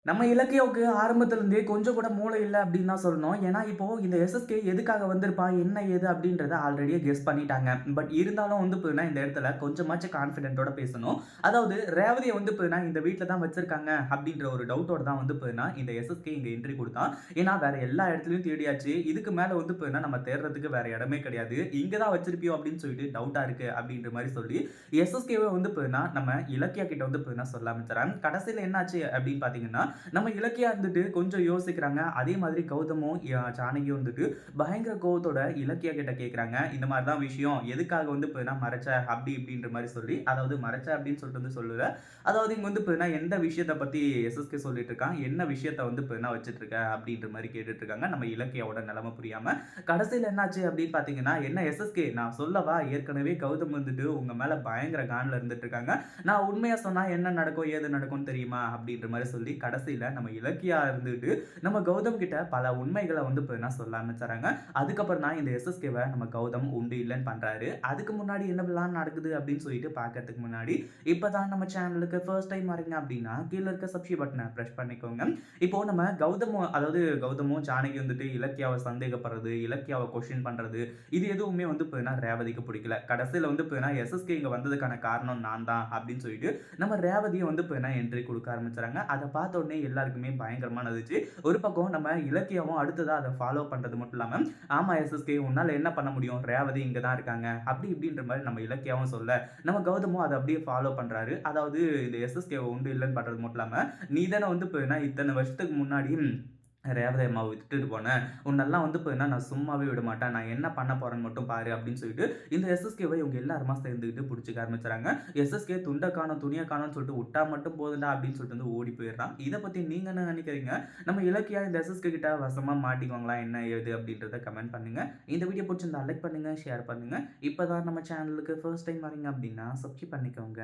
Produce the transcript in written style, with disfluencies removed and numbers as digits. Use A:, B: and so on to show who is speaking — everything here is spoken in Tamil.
A: நம்ம இலக்கியாவுக்கு ஆரம்பத்திலிருந்தே கொஞ்சம் கூட மூளை இல்ல அப்படின்னு தான் சொல்லணும். ஏன்னா, இப்போ இந்த எஸ்எஸ்கே எதுக்காக வந்திருப்பா? என்ன ஏது? அப்படின்றத ஆல்ரெடியே கெஸ் பண்ணிட்டாங்க. பட் இருந்தாலும் வந்து பார்த்தீங்கன்னா, இந்த இடத்துல கொஞ்சமாச்சும் கான்ஃபிடென்ட்டோட பேசணும். அதாவது ரேவதிய வந்து பார்த்தீங்கன்னா, இந்த வீட்ல தான் வச்சிருக்காங்க அப்படின்ற ஒரு டவுட்டோட தான் வந்து பார்த்தீங்கன்னா, இந்த எஸ்எஸ்கே இங்க என்ட்ரி குடுத்தான். ஏன்னா, வேற எல்லா இடத்துலயும் தேடியாச்சு. இதுக்கு மேல வந்து பார்த்தீங்கன்னா, நம்ம தேடுறதுக்கு வேற இடமே கிடையாது. இங்க தான் வச்சிருப்பியோ அப்படின்னு சொல்லிட்டு டவுட்டா இருக்கு அப்படின்ற மாரி சொல்லி, எஸ்எஸ்கேவ வந்து பார்த்தீங்கன்னா, நம்ம இலக்கியா கிட்ட வந்து பார்த்தீங்கன்னா சொல்ல ஆரம்பிச்சுறாங்க. கடைசியில என்னாச்சு அப்படின்னு பார்த்தீங்கன்னா, நம்ம இலக்கியா இருந்துட்டு கொஞ்சம் யோசிக்கிறாங்க. அதே மாதிரி கௌதமும், ஜானகியும் வந்துட்டு பயங்கர கோவத்தோட இலக்கியா கிட்ட கேட்குறாங்க. இந்த மாரி தான் விஷயம். எதுக்காக வந்து இப்ப மறைச்ச? அப்படி இப்படின்ற மாரி சொல்லி, அதாவது மறைச்ச அப்படின்னு சொல்லிட்டு வந்து சொல்லல. அதாவது இங்க வந்து இப்ப எந்த விஷயத்த பத்தி எஸ்எஸ்கே சொல்லிட்டு இருக்கான்? என்ன விஷயத்த வந்து இப்ப வச்சுட்டு இருக்க? அப்படின்ற மாரி கேட்டுட்டு இருக்காங்க. நம்ம இலக்கியாவோட நிலைமை புரியாம. கடைசியில என்னாச்சு அப்படின்னு பார்த்தீங்கன்னா, என்ன எஸ்எஸ்கே நான் சொல்லவா? ஏற்கனவே கௌதம் வந்துட்டு உங்க மேல பயங்கர கான்ல இருந்துட்டு இருக்காங்க. நான் உண்மையா சொன்னா என்ன நடக்கும்? ஏது நடக்கும்னு தெரியுமா? அப்படின்ற மாரி சொல்லி கடைசியில நம்ம இலக்கியா இருந்துட்டு, நம்ம கௌதம் கிட்ட பல உண்மைகள வந்து பார்த்தீங்கன்னா சொல்ல ஆரம்பிச்சுறாங்க. அதுக்கப்புறம் தான் இந்த எஸ்எஸ்கேவ நம்ம கௌதம் உண்டு இல்லன்னு பண்றாரு. அதுக்கு முன்னாடி என்னவெல்லாம் நடக்குது அப்படின்னு சொல்லிட்டு பார்க்கறதுக்கு முன்னாடி, இப்ப தான் நம்ம சேனலுக்கு ஃபர்ஸ்ட் டைம் வரீங்க அப்படின்னா, கீழ இருக்க சப்ஸ்கிரைப் பட்டன பிரஸ் பண்ணிக்கோங்க. இப்போ நம்ம அதாவது கௌதமும் ஜானகி வந்துட்டு இலக்கியாவ சந்தேகப்படுறது, இலக்கியாவ கொஸ்டின் பண்றது, இது எதுவுமே வந்து பார்த்தீங்கன்னா ரேவதிக்கு பிடிக்கல. கடைசியில வந்து பார்த்தீங்கன்னா எஸ்எஸ்கே இங்க வந்ததுக்கான காரணம் நான் தான் அப்படின்னு சொல்லிட்டு, நம்ம ரேவதிய வந்து பார்த்தீங்கன்னா என்ட்ரி குடுக்க ஆரம்பிச்சுறாங்க. அத பார்த்த உடனே எல்லாருக்குமே பயங்கரமா இருந்துச்சு. ஒரு பக்கம் நம்ம இலக்கியாவும் அடுத்ததா அத ஃபாலோ பண்றது மட்டும் இல்லாம, ஆமா எஸ்எஸ்கே உன்னால என்ன பண்ண முடியும்? ரேவதி இங்க தான் இருக்காங்க. அப்படி இப்படின்ற மாரி நம்ம இலக்கியாவும் சொல்ல, நம்ம கௌதமும் அத அப்படியே ஃபாலோ பண்றாரு. அதாவது இந்த எஸ்எஸ்கேவ உண்டு இல்லன்னு பண்றது மட்டும் இல்லாம, நீ தானே வந்து இப்ப இத்தன வருஷத்துக்கு முன்னாடி ரேவதி அம்மாவ விட்டுட்டு போன. உன்னெல்லாம் வந்து பார்த்தீங்கன்னா, நான் சும்மாவே விட மாட்டேன். நான் என்ன பண்ண போறேன்னு மட்டும் பாரு அப்படின்னு சொல்லிட்டு, இந்த எஸ்எஸ்கேவ இவங்க எல்லாருமா சேர்ந்துக்கிட்டு புடிச்சுக்க ஆரம்பிச்சுறாங்க. எஸ்எஸ்கே துண்ட காணோம், துணிய காணோம்னு சொல்லிட்டு உட்டா மட்டும் போதும்டா அப்படின்னு சொல்லிட்டு வந்து ஓடி போயிடுறான். இத பத்தி நீங்க என்ன நினைக்கிறீங்க? நம்ம இலக்கியா இந்த எஸ்எஸ்கே கிட்ட வசமா மாட்டிக்குவாங்களா? என்ன ஏது அப்படின்றத கமெண்ட் பண்ணுங்க. இந்த வீடியோ புடிச்சிருந்தா லைக் பண்ணுங்க, ஷேர் பண்ணுங்க. இப்ப தான் நம்ம சேனலுக்கு ஃபர்ஸ்ட் டைம் வரீங்க அப்படின்னா சப்ஸ்கிரைப் பண்ணிக்கோங்க.